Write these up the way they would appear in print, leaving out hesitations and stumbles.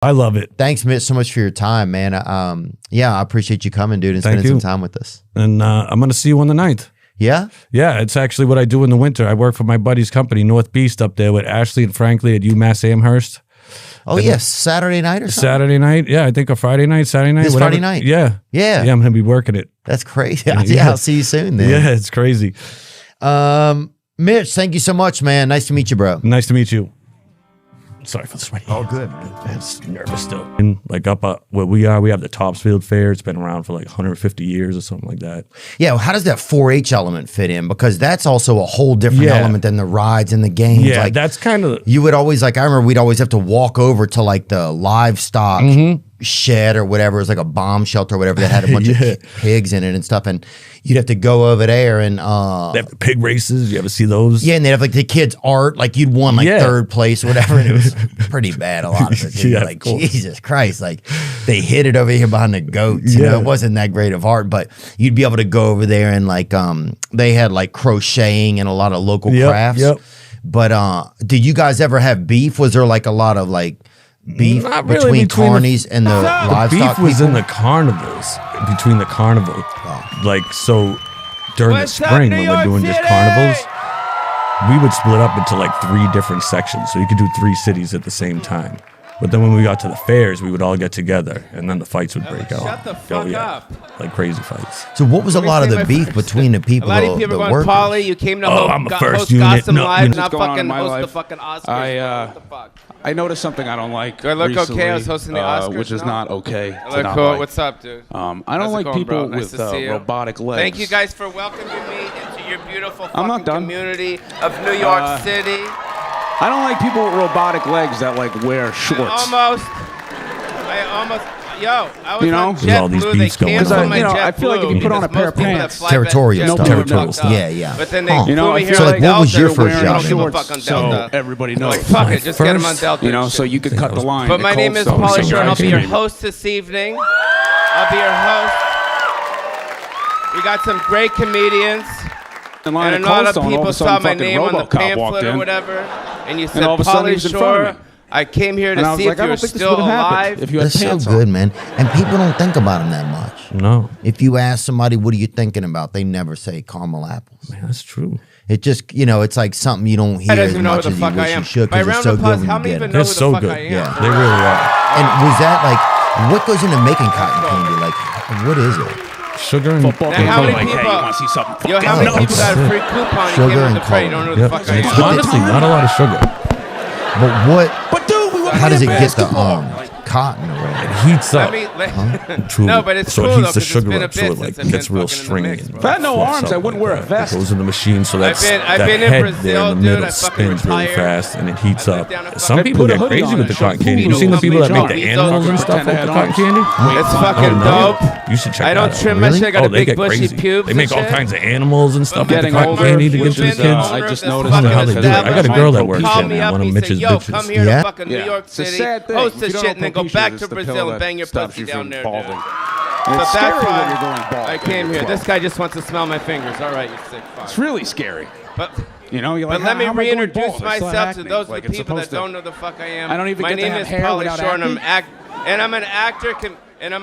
I love it. Thanks, Mitch, so much for your time, man. Yeah, I appreciate you coming, dude, and spending some time with us. And I'm going to see you on the 9th. Yeah? Yeah, it's actually what I do in the winter. I work for my buddy's company, North Beast, up there with Ashley and Frankly at UMass Amherst. Oh, yes. Saturday night or something? Saturday night. Yeah, I think a Friday night, Saturday night. This Friday night? Yeah. Yeah. Yeah, I'm going to be working it. That's crazy. Yeah, I'll see you soon then. Yeah, it's crazy. Mitch, thank you so much, man. Nice to meet you, bro. Nice to meet you. Sorry for the sweaty. Oh, good, man. It's nervous still. And like up where we are, we have the Topsfield Fair. It's been around for like 150 years or something like that. Yeah, well, how does that 4-H element fit in? Because that's also a whole different element than the rides and the games. Yeah, like, that's kind of... You would always, like, I remember we'd always have to walk over to like the livestock shed or whatever. It was like a bomb shelter or whatever that had a bunch of pigs in it and stuff. And you'd have to go over there and... they have the pig races. You ever see those? Yeah, and they'd have like the kids' art. Like you'd won like third place or whatever. And it was pretty bad, a lot of it. Yeah, like, cool. Jesus Christ. Like they hid it over here behind the goats. You know, it wasn't that great of art, but you'd be able to go over there and like they had like crocheting and a lot of local crafts. But did you guys ever have beef? Was there like a lot of like beef between carnies and the livestock beef was in the carnivals, between the carnival. Like, so during the spring when we're doing just carnivals, we would split up into like 3 different sections. So you could do 3 cities at the same time. But then when we got to the fairs, we would all get together, and then the fights would break out. Shut the fuck up. Like crazy fights. So what was a lot of the beef between the people, a lot of people the going, workers? Polly, you came to I'm a first host unit. Gotham Live, not going on fucking in my host life. the fucking Oscars. What the fuck? I noticed something I don't like. Do I look recently, okay? I was hosting the Oscars. which is not okay. I look cool. What's up, dude? I don't How's it like going, people bro? Nice with to see you. robotic legs. Thank you guys for welcoming me into your beautiful I'm fucking not done. community of New York City. I don't like people with robotic legs that like wear shorts. I almost. Yo, I was You know? on There's all these JetBlue. They beefs going canceled on. my You know, JetBlue. I feel like if you put on a pair of pants, territorial stuff. Territorial stuff. Yeah. But then they Huh. flew You know, me I here feel on like, what was Delta. your They're first wearing job? no give a shorts, fuck on so Delta. everybody I'm knows. like, fuck it, just get them on Delta. You know, and so shit. you could cut the line. But my name is Nicole Pauly Stone. Shore, and I'll be your Thank you. host this evening. I'll be your host. We got some great comedians. In line And a at lot of Cold Stone, all people a sudden saw my fucking name on the RoboCop walked pamphlet or in. whatever, and you said, all of a sudden he Pauly was in front of Shore, me. I came here And I to was see like, if I you're don't think this still would have happened alive. if you had That's so pants good, on. man. And people don't think about them that much. No. If you ask somebody, what are you thinking about? They never say caramel apples. Man, that's true. It just, you know, it's like something you don't hear I don't as even know much who the as you fuck I wish am. you should By because it's round so of good applause, when how you many get even it. know They're who the so fuck good. I am? Yeah. They really are. And was that like, what goes into making cotton candy? Like, what is it? Sugar and Football Now, games how are many like, hey, people- you want to see something? Yo, how many No, people got a free coupon? Sugar You came and with the freight. You don't know who the fuck I Yep. am. Honestly, not a lot of sugar. But what, But dude, we were how does it playing get the basketball. cotton or whatever? It heats up. I mean, to- no, but it's so cool it though, heats the 'cause it's sugar been a up, so bit it like since I've gets been real fucking in the stringy. mix, and bro. If I had no fluffs arms, up I wouldn't like wear a that. vest. It goes in the machine, so that's I've that been in head Brazil, there in the dude. middle I fucking spins really retired. fast and it heats I up. lived down in Some fucking- people Put a get hoodie crazy on with the and cotton show candy. feet You've seen the on people that make Johnny. the These animals are and stuff with pretend the to cotton have candy. It's Oh, fucking no. dope. You should check I don't that out. trim my shit. I got a they big get bushy crazy. pubes. They make and all shit. kinds of animals and stuff with the Getting cotton older, candy to which give to the is, kids. I just I noticed don't know how that they do it. because I got a my girl that coat works piece Call there me now, up. one of He Mitch's said, "Yo, bitches. come here Yeah? to fucking New Yeah. York It's a City, sad thing. host If this you don't shit, and then go have back pictures, to it's the Brazil pill and bang your that stops pussy you down from there, balding. dude." And So it's that's scary why when you're going bald. I came when here. you're This 12. guy just wants to smell my fingers. All right, you sick fuck. It's really scary. But You know, you're like, But let me how am I going reintroduce bald? I still have myself to acne. those of Like, the it's people that supposed to. don't know the fuck I am. I don't even My get to name have is hair Pauly without Shore, and I'm acne?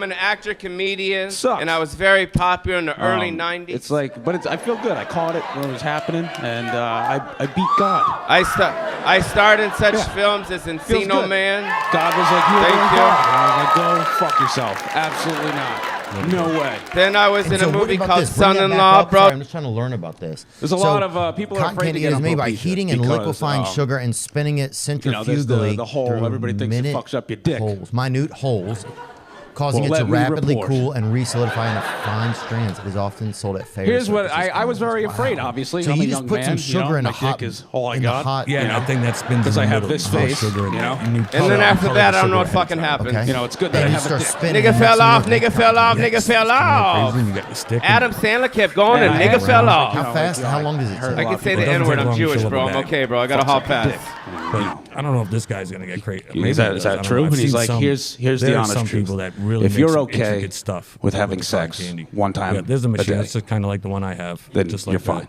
an actor comedian, Sucks. and I was very popular in the early '90s. It's like, but I feel good. I caught it when it was happening, and I beat God. I starred in such Yeah. films as Feels Encino good. Man. God was like, you're Thank going you. bald. And I was like, go fuck yourself. Absolutely not. No way. Then I was in So a what movie about called this? Bring that back Son-in-Law, up. bro. Sorry, I'm just trying to learn about this. There's a lot of people are cotton afraid to candy get is on made by alopecia heating and because, liquefying sugar and spinning it there's centrifugally the hole through everybody thinks it minute fucks up your dick. minute holes, causing Well, it to let me rapidly report. cool and re-solidify into fine strands. It is often sold at fairs. Here's what circuses, I was very wow. afraid, obviously. So I'm you a just young put some man, sugar in my a hot, dick is all I in the got. hot, Yeah, you know? that thing that spins in Because the I have middle. this No face, sugar in you it. know? You need And color then on after top of that, the I don't know what sugar fucking on top. happened. Okay. You know, it's good Then that I you have a start dick. spinning. Nigga and fell mixing off, with nigga fell off, Yeah, nigga it's fell kinda off. crazy, and you got the stick. Adam Sandler kept going, and I nigga had fell one. off. How fast? How long does it heard take? I a can lot say of the people- N-word. take I'm long to Jewish, fill up bro. a I'm bag. okay, bro. I got a hall pass. But I don't know if this guy's gonna get crazy. Maybe Is that he does. I don't true? know. I've And he's seen like, some- here's the there are honest some truth. people that really If make you're some okay intricate stuff with having the cotton sex candy. one time Yeah, there's a a machine day, that's just kind of like the one I have. then just you're like fine. that.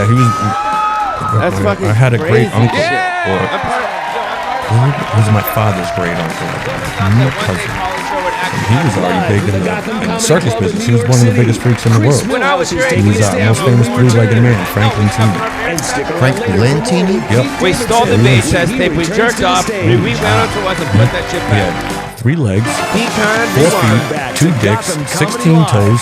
Yeah, he was. That's fucking I had a great crazy uncle. shit. Or, I'm part of- he was my father's great uncle. Cousin. He was already big in the circus business. He was one of the biggest freaks in the world. When I was your age, He was most famous three-legged man, Franklin Tini. Frank Lentini? Yep. We stole the VHS tape, we jerked off, we went onto us and put that shit He back. had 3 legs, Pecan, 4 feet, 2 dicks, 16 toes,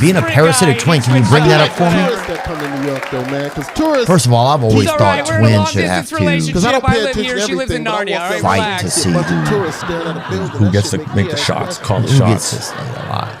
being a parasitic twin, can you bring that up for me? Tourists that come to New York, though, man, because tourists. First of all, I've always He's all thought right. We're in a twins should have long-distance to relationship. Because I don't I pay live attention here, to she lives in everything, but I Narnia, walk all right? down fight to the see street, a bunch of who tourists staring at a building. Who That gets shit to make make me the act shots, nasty. call the who shots. gets this like, a lot.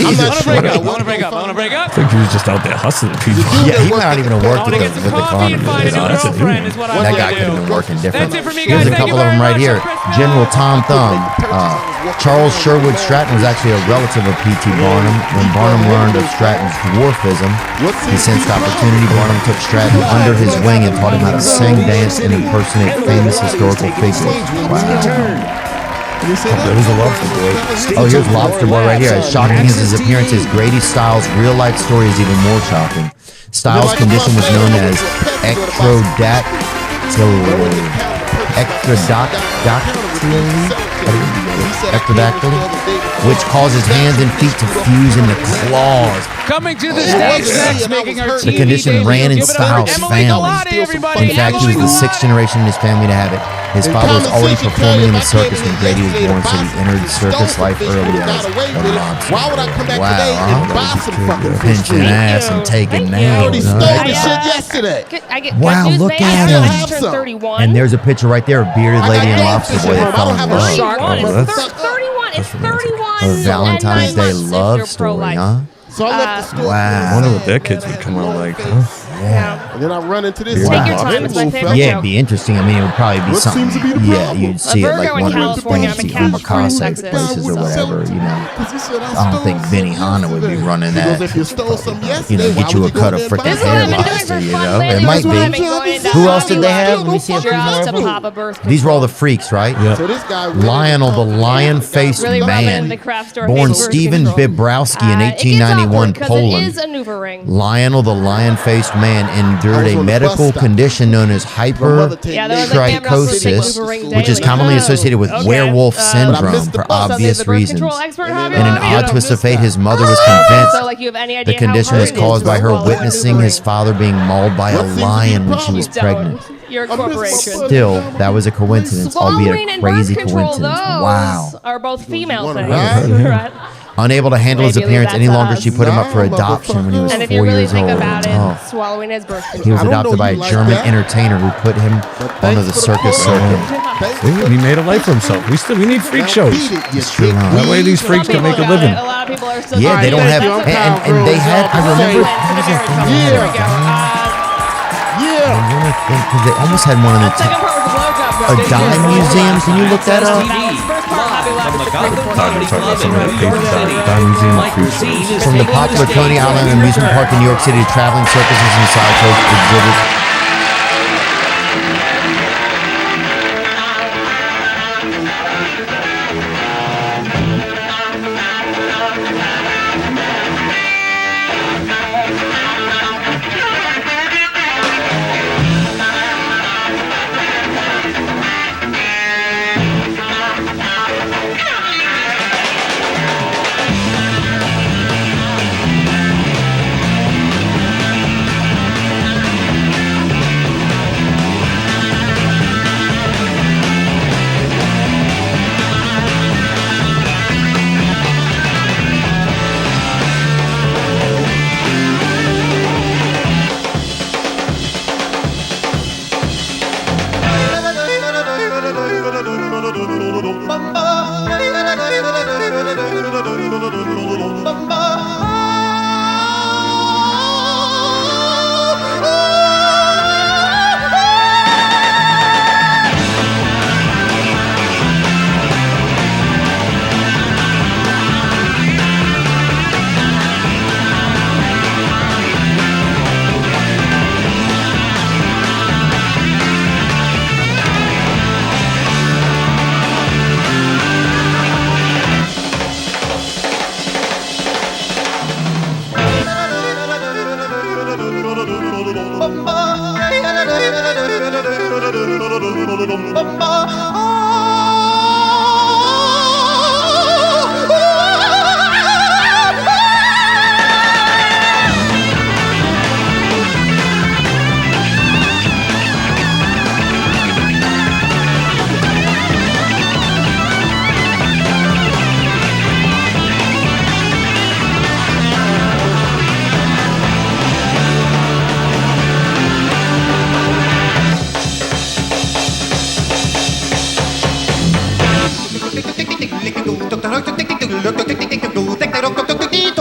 I'm not I sure. want to break up. I think he was just out there hustling people. Yeah, he might not even have worked I want to get with some the coffee and carnival. find a new that's a dude. girlfriend is what I That want guy to could have do. been working different. That's it for me, Here's guys. a Thank couple you of them very right much. here. Chris General Brown. Tom Thumb. Charles Sherwood Stratton was actually a relative of P.T. Barnum. When Barnum learned of Stratton's dwarfism, he sensed opportunity. Barnum took Stratton under his wing and taught him how to sing, dance, and impersonate famous historical figures. Wow. There was a lobster boy. Oh, here's Lobster Boy right here. As shocking as his appearance is, Grady Stiles' real-life story is even more shocking. Stiles' condition was known as ectrodactyly, which causes hands and feet to fuse into claws. Coming to the It stage wasn't next, me, and I making was her hurt. TV The condition debut. ran in Give it up for Styles' Emily family. Galati, everybody. In fact, he was Emily the sixth generation in his family to have it. His And father was common already sense would performing in the tell you circus if I when came Grady was in born, so he yesterday to entered buy circus some life fish, early would've as got away a with it. monster. Why would I come back Wow, today huh? and buy some fucking fish? Pinching ass and taking I already names. stole huh? the shit yesterday. Wow, look at him. I still have some. 31. And there's a picture right there of Bearded I got Lady and goldfish Lobster Boy at that home. I fell don't in have a love. shark. It's Mother- 31. It's 31. A Valentine's and Day 9 months love if you're story, pro-life. huh? So I left the store. Wow. I wonder what their kids would come out like, huh? Yeah. And then I run into this. Take guy. your time, it's my Little favorite fella. Yeah, it'd be interesting. I mean, it would probably be What something. seems to be the Yeah, problem? you'd see it like Virgo in one of those California, things I'm a you come across Capricorn, at Texas. places or whatever, you know. Because he said, I don't think Benny Hanna would be running He goes, that. if you stole some You yesterday, know, why get you a would cut go of there and buy freaking This is what hair I've been doing lobster, for you fun know. lately. It might This is what I've be. been going to Who else did they Hobby have? Lobby. Let me see a picture Just of to them. pop a birth These were all the freaks, right? Yeah. So this guy Lionel, the lion-faced Really rubbing man, in the craft store born face birth Stephen control. Bibrowski in It gets 1891, awkward 'cause Poland. It is a NuvaRing. Lionel, the lion-faced man, endured I was a on the medical bus stop. condition known as My mother take Yeah, there me was like, damn, I'm not supposed to take hypertrichosis, NuvaRing which is daily. commonly associated with Okay. werewolf But I syndrome missed the for bus. So they're obvious the birth reasons. control expert, Hobby In an Lobby? odd I twist don't of fate, his miss mother was that. convinced So, like, you have any idea the condition how was hard it is caused to by her swallow a witnessing his NuvaRing? father being mauled by a What seems to be lion the when she was Don't. pregnant. You're a I missed my corporation. bus. Still, that was a coincidence, albeit Swallowing a and crazy birth control, coincidence. those Wow. are both female wanna things. ride? Right? Unable to handle his Maybe appearance that's any longer, us. she put him up for Nah, adoption when he was And if 4 you really years think old. about it, Oh. swallowing is birth He control. was I don't adopted know by a you like German that. entertainer who put him onto the for the circus call. circuit. See, he made a life for himself. We need freak shows. It's true, huh? That way these Some freaks can people make a got living. it. A lot of people are still Yeah, doing they it. don't have, That's okay. and they had. I remember. What was that thing? There we go. Because they almost had one in the Second part was a blowjob. a dime museum. Can you look that up? First part, Hobby Lobby. From the Gotham Talking Comedy about Club some in of that New York paper City. dime museum Mike freak Racine shows. is From the taking popular the Coney stage Island with amusement her. park in New York City to traveling circuses and sideshows exhibits.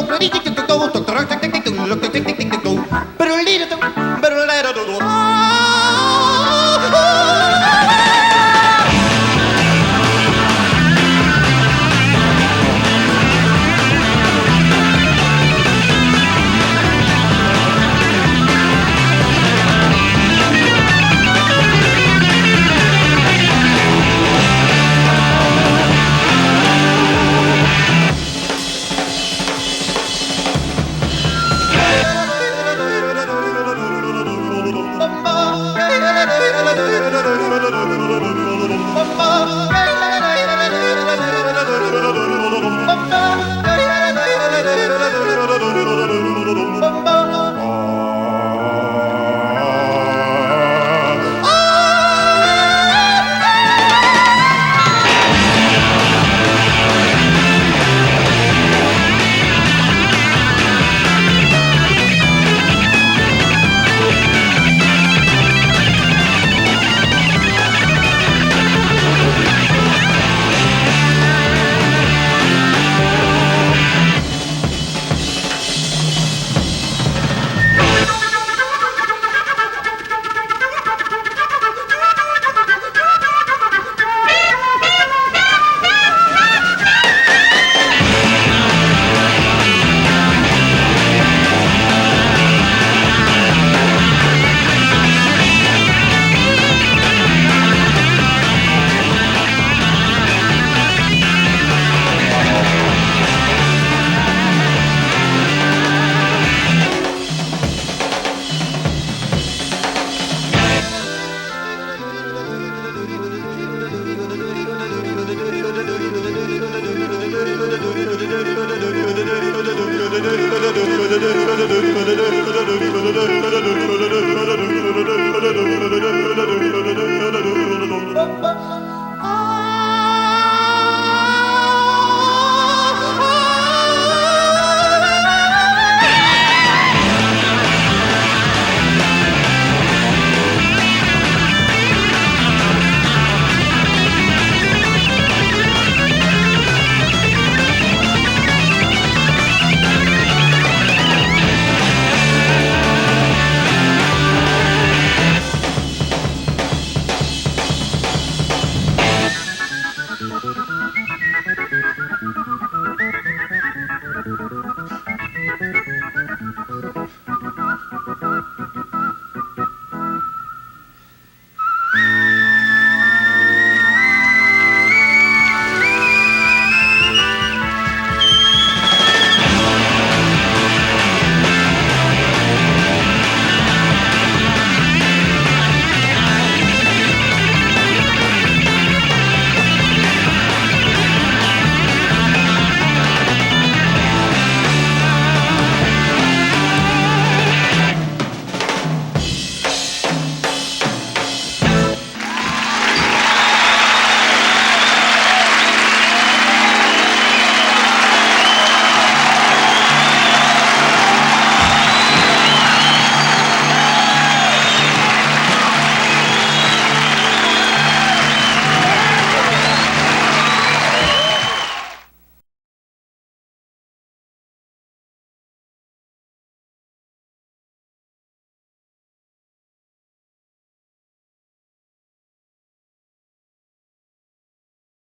Doctor